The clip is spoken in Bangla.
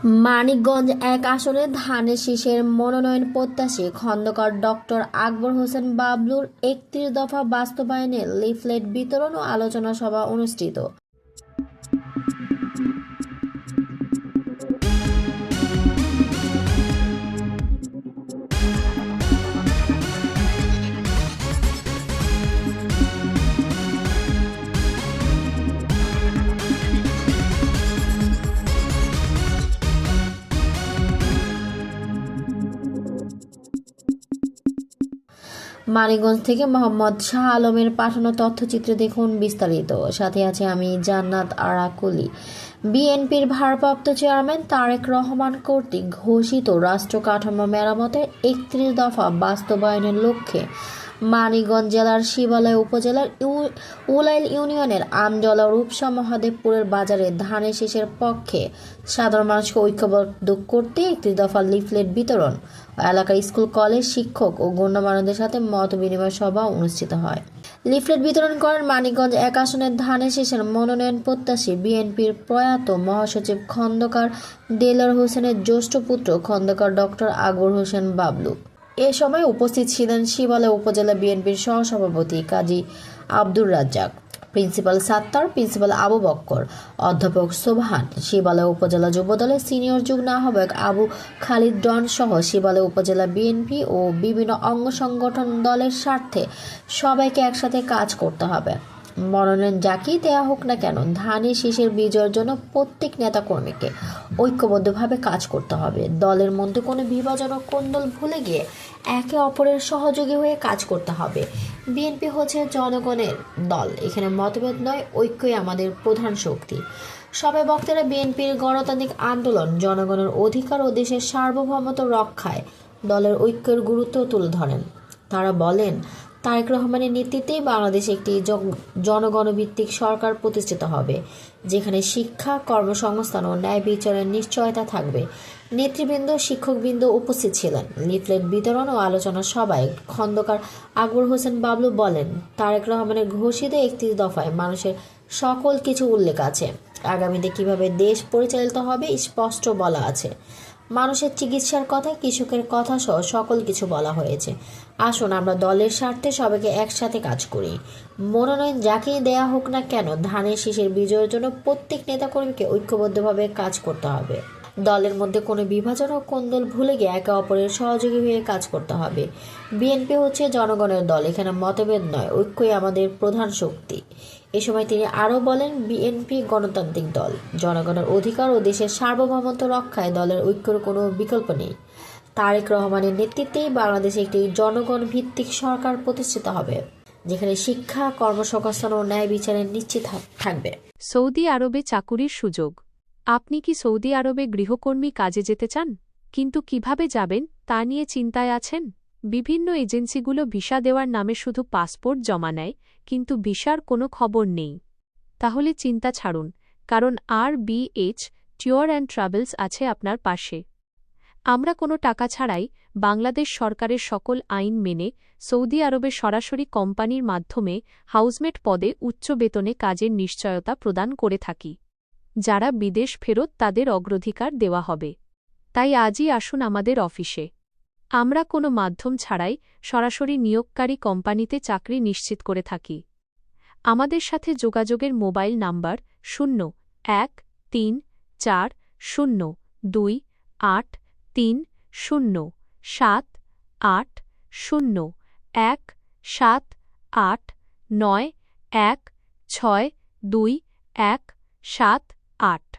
মানিকগঞ্জ এক আসনে ধানের শীষের মনোনয়ন প্রত্যাশী খন্দকার ডক্টর আকবর হোসেন বাবলুর ৩১ দফা বাস্তবায়নে লিফলেট বিতরণ ও আলোচনা সভা অনুষ্ঠিত। মানিকগঞ্জ থেকে মোহাম্মদ শাহ আলমের পাঠানো তথ্যচিত্রে দেখুন বিস্তারিত। সাথে আছে আমি জান্নাত আরা কুলি। বিএনপির ভারপ্রাপ্ত চেয়ারম্যান তারেক রহমান কর্তৃক ঘোষিত রাষ্ট্র কাঠামো মেরামতের ৩১ দফা বাস্তবায়নের লক্ষ্যে মানিকগঞ্জ জেলার শিবালয় উপজেলার উলাইল ইউনিয়নের আমজলা রূপসা মহাদেবপুরের বাজারে ধানের শীষের পক্ষে সাধারণ মানুষকে ঐক্যবদ্ধ করতে ৩১ দফা লিফলেট বিতরণ, এলাকার স্কুল কলেজ শিক্ষক ও গণ্যমান্যদের সাথে মত বিনিময় সভা অনুষ্ঠিত হয়। লিফলেট বিতরণ করেন মানিকগঞ্জ এক আসনের ধানের শীষের মনোনয়ন প্রত্যাশী বিএনপির প্রয়াত মহাসচিব খন্দকার দেলোয়ার হোসেনের জ্যেষ্ঠ পুত্র খন্দকার ডক্টর আকবর হোসেন বাবলু। এ সময় উপস্থিত ছিলেন শিবালয় উপজেলা বিএনপির সহসভাপতি কাজী আব্দুর রাজ্জাক, প্রিন্সিপাল সাত্তার, প্রিন্সিপাল আবু বক্কর, অধ্যাপক সোবহান, শিবালয় উপজেলা যুবদলের সিনিয়র যুগ্ম আহ্বায়ক আবু খালিদ ডন সহ শিবালয় উপজেলা বিএনপি ও বিভিন্ন অঙ্গ সংগঠন দলের স্বার্থে সবাইকে একসাথে কাজ করতে হবে। মনোনয়ন যাকেই দেয়া হোক না কেন, ধানের শীষের বিজয়ের জন্য প্রত্যেক নেতাকর্মীকে ঐক্যবদ্ধভাবে কাজ করতে হবে। দলের মধ্যে কোনো বিভাজন ও কোন্দল ভুলে গিয়ে একে অপরের সহযোগী হয়ে কাজ করতে হবে। বিএনপি হচ্ছে জনগণের দল, এখানে মতভেদ নয়, ঐক্যই আমাদের প্রধান শক্তি। সবাই বক্তারা বিএনপির গণতান্ত্রিক আন্দোলন, জনগণের অধিকার ও দেশের সার্বভৌমত্ব রক্ষায় দলের ঐক্যের গুরুত্ব তুলে ধরেন। তারা বলেন, তারেক রহমানের নেতৃত্বেই বাংলাদেশে একটি জনগণভিত্তিক সরকার প্রতিষ্ঠিত হবে, যেখানে শিক্ষা, কর্মসংস্থান ও ন্যায় বিচারের নিশ্চয়তা থাকবে। নেতৃবৃন্দ, শিক্ষকবৃন্দ উপস্থিত ছিলেন। লিফলেট বিতরণ ও আলোচনা সভায় খন্দকার আকবর হোসেন বাবলু বলেন, তারেক রহমানের ঘোষিত ৩১ দফায় মানুষের সকল কিছু উল্লেখ আছে। আগামীতে কিভাবে দেশ পরিচালিত হবে স্পষ্ট বলা আছে। মানুষের চিকিৎসার কথা, কৃষকের কথা সহ সকল কিছু বলা হয়েছে। আসুন আমরা দলের স্বার্থে সবাইকে একসাথে কাজ করি। মনোনয়ন যাকেই দেয়া হোক না কেন, ধানের শীষের বিজয়ের জন্য প্রত্যেক নেতাকর্মীকে ঐক্যবদ্ধভাবে কাজ করতে হবে। দলের মধ্যে কোনো বিভাজন ও কোন্দল ভুলে গিয়ে একে অপরের সহযোগী হয়ে কাজ করতে হবে। বিএনপি হচ্ছে জনগণের দল, এখানে মতভেদ নয়, ঐক্যই আমাদের প্রধান শক্তি। এ সময় তিনি আরও বলেন, বিএনপি গণতান্ত্রিক দল, জনগণের অধিকার ও দেশের সার্বভৌমত্ব রক্ষায় দলের ঐক্যের কোনো বিকল্প নেই। তারেক রহমানের নেতৃত্বেই বাংলাদেশে একটি জনগণ ভিত্তিক সরকার প্রতিষ্ঠিত হবে, যেখানে শিক্ষা, কর্মসংস্থান ও ন্যায় বিচারের নিশ্চিত থাকবে। সৌদি আরবে চাকুরির সুযোগ। আপনি কি সৌদি আরবে গৃহকর্মী কাজে যেতে চান, কিন্তু কিভাবে যাবেন তা নিয়ে চিন্তায় আছেন? বিভিন্ন এজেন্সিগুলো ভিসা দেওয়ার নামে শুধু পাসপোর্ট জমা নেয়, কিন্তু ভিসার কোনো খবর নেই। তাহলে চিন্তা ছাড়ুন, কারণ RBH ট্যুর অ্যান্ড ট্রাভেলস আছে আপনার পাশে। আমরা কোনো টাকা ছাড়াই বাংলাদেশ সরকারের সকল আইন মেনে সৌদি আরবে সরাসরি কোম্পানির মাধ্যমে হাউসমেট পদে উচ্চ বেতনে কাজের নিশ্চয়তা প্রদান করে থাকি। যারা বিদেশ ফেরত তাদের অগ্রাধিকার দেওয়া হবে। তাই আজই আসুন আমাদের অফিসে। আমরা কোনো মাধ্যম ছাড়াই সরাসরি নিয়োগকারী কোম্পানিতে চাকরি নিশ্চিত করে থাকি। আমাদের সাথে যোগাযোগের মোবাইল নাম্বার 0-1-3-4-0-2-8-0-1-7-8-9-1-6-2-1-7-8।